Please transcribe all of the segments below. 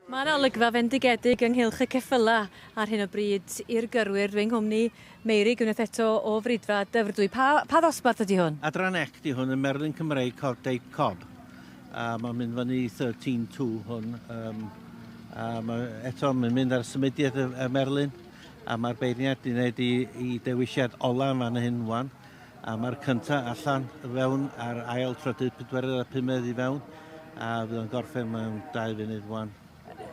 Mae yna olygfa fendigedig ynghylch y ceffyla ar hyn o bryd i'r gyrwyr. Fy nghwmni Meirig wnaeth eto o Frydfa Dyfrdwy. Pa ddosbarth ydy hwn? Adran Ec di hwn yn Merlin Cymreig Cordeid Cob. Mae'n mynd fyny 13-2 hwn. Eto mae'n mynd ar symudiad y Merlin. A mae'r beirniad di wneud i dewisiad ola fan hyn wan. A mae'r cyntaf allan fewn ar ail trydydd 45 i fewn. A fydd o'n gorffen mewn 2 funud wan.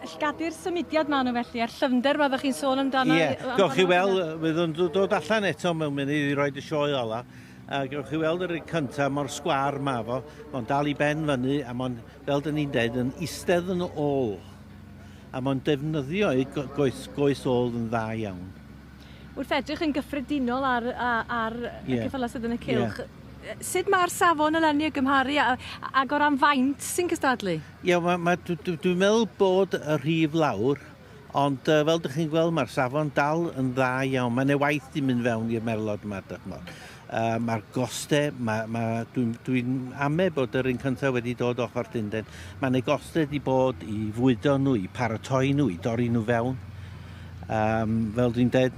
Llgadu'r symudiad maen nhw felly, a'r llyfnder ma ddech chi'n sôn amdano? Ie, gewch chi weld, fydd o'n dod allan eto mewn munud i roed y sioe ola. A gewch chi weld yr un cyntaf mor sgwar ma fo, mae'n dal i ben fyny, a mae'n, fel dyn ni'n deud, yn eistedd yn ôl. A mae'n defnyddio i goes ôl yn dda iawn. Wrth edrych yn gyffredinol ar y ceffylau sydd yn y cylch, sut mae'r safon eleni o gymharu ag o ran faint sy'n cystadlu? Ie, dwi'n meddwl bod y rhif lawr, ond fel ydych chi'n gweld mae'r safon dal yn dda iawn. Mae'n waith di mynd fewn i'r merlod yma. Mae'r gostau, dwi'n ame bod yr un cyntaf wedi dod ochr Llundain. Mae'n gostau wedi bod i fwydo nhw, i paratoi nhw, i dorri nhw fewn. Fel dwi'n dweud,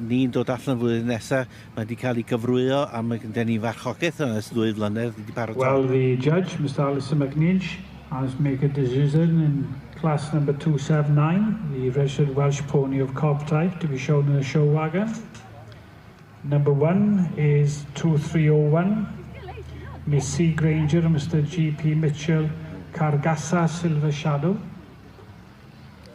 ni'n dod allan flwyddyn nesaf, mae wedi cael ei gyfrwyo a mae gen ni farchogaeth yn ys 2 flynedd wedi paratoi. Well, the judge, Mr. Alison McNinch, has made a decision in class number 279, the registered Welsh pony of cob type, to be shown in the show wagon. Number 1 is 2301, Miss C. Granger and Mr. G.P. Mitchell, Cargassa Silver Shadow.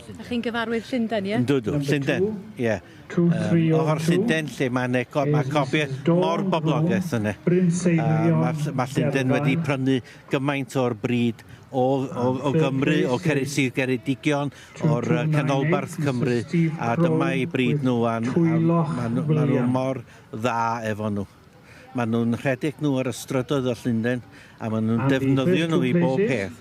Ydych chi'n gyfarwydd Llundain, ie? Dydw, Llundain, ie. Ochr Llundain lle mae copiau mor boblogeth yna. Mae Llundain wedi prynu gymaint o'r bryd o Gymru, o Sir Geredigion, o'r canolbarth Cymru, a dyma i bryd nhw, a maen nhw mor dda efo nhw. Maen nhw'n rhedeg nhw ar y strydoedd o Llundain, a maen nhw'n defnyddio nhw i bob peth.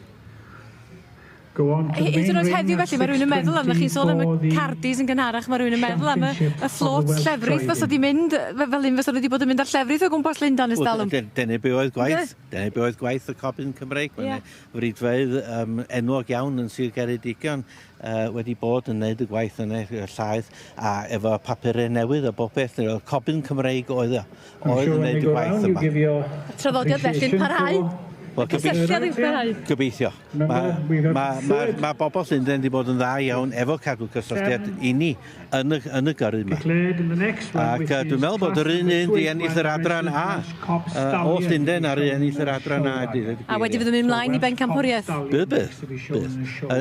Hyd yn oed heddiw felly, mae rhywun yn meddwl am, chi'n sôn am y cardis yn gynharach, mae rhywun yn meddwl am y fflot llefrith fos wedi mynd, fel un fos wedi bod yn mynd ar llefrith o gwmpas Llundain ys dalwm. Dyna be oedd gwaith, dyna be oedd gwaith y Cobyn Cymreig. Frydfeydd enwog iawn yn Sir Geredigion wedi bod yn gwneud y gwaith yna, y llaeth, a efo papurau newydd a bob beth, y Cobyn Cymreig oedd yn gwneud y gwaith yma. Traddodiad felly'n parhau? Gobeithio. Mae bobl Llundain wedi bod yn dda iawn efo cadw cysylltiad i ni yn y gyrru yma. Ac dwi'n meddwl bod yr un di ennill yr adran A. O Llundain ar ennill yr adran A. A wedi fydd yn mynd mlaen i bencampwriaeth? Bydd.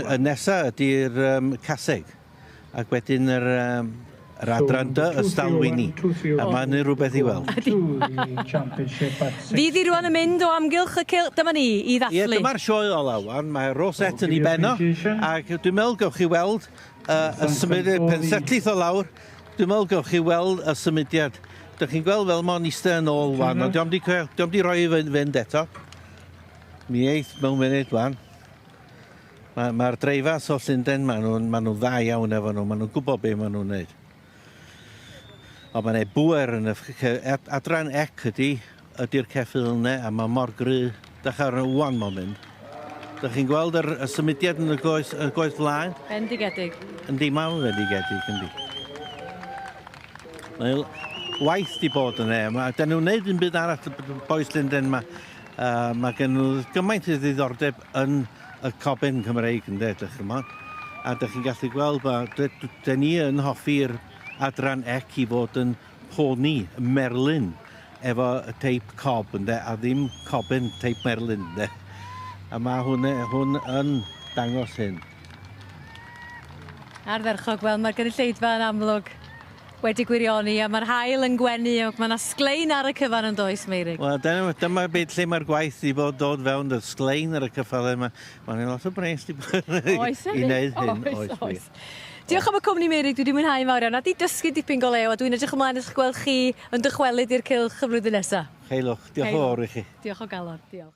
Y nesaf ydy'r Caseg. Ac wedyn yr adran dy ystalwyni. A mae'n rhywbeth i weld. Fydd i rwan yn mynd o amgylch y cylch, dyma ni, i ddathlu. Ie, dyma'r sioe ola wan. Mae Roset yn ei benno. Ac dwi'n meddwl gewch chi weld y symudiad, pensetlith o lawr. Dwi'n meddwl gewch chi weld y symudiad. Dych chi'n gweld fel mae'n eistedd yn ôl wan. Diolch di roi i fynd eto. Mi eith mewn munud wan. Mae'r dreifas o Llundain, maen nhw'n dda iawn efo nhw. Maen nhw'n gwybod be maen nhw'n gwneud. O, mae'n bwer yn y adran Ec ydy'r ceffyl yna, a mae mor gry. Dych ar y wan mae'n mynd. Dych chi'n gweld y symudiad yn y goes flaen? Bendigedig. Yndi, mae'n bendigedig, yndi. Mae waith di bod yna. Dyn nhw'n gwneud yn byd arall y boes Llundain yma. Mae gen nhw gymaint o ddiddordeb yn y Cobyn Cymreig, ynddo, dych chi'n a dych chi'n gallu gweld, dyn ni yn hoffi'r adran Ec i fod yn pony Merlin efo teip cob, a ddim Cobyn teip Merlin. A mae hwn yn dangos hyn. Arferchog, wel mae'r gynulleidfa yn amlwg wedi gwirioni, a mae'r haul yn gwenu, ac mae yna sglein ar y cyfan yn does, Meirig. Wel, dyma beth lle mae'r gwaith i bod dod fewn, y sglein ar y cyffalau yma. Mae'n lot o bres i wneud hyn. Oes. Diolch am y cwmni, Meirig, dwi wedi mwynhau mawr iawn, a di dysgu dipyn go lew, a dwi'n edrych ymlaen eich gweld chi yn dychwelyd i'r cylch y flwyddyn nesaf. Heilwch, diolch o fawr i chi. Diolch o galon, diolch.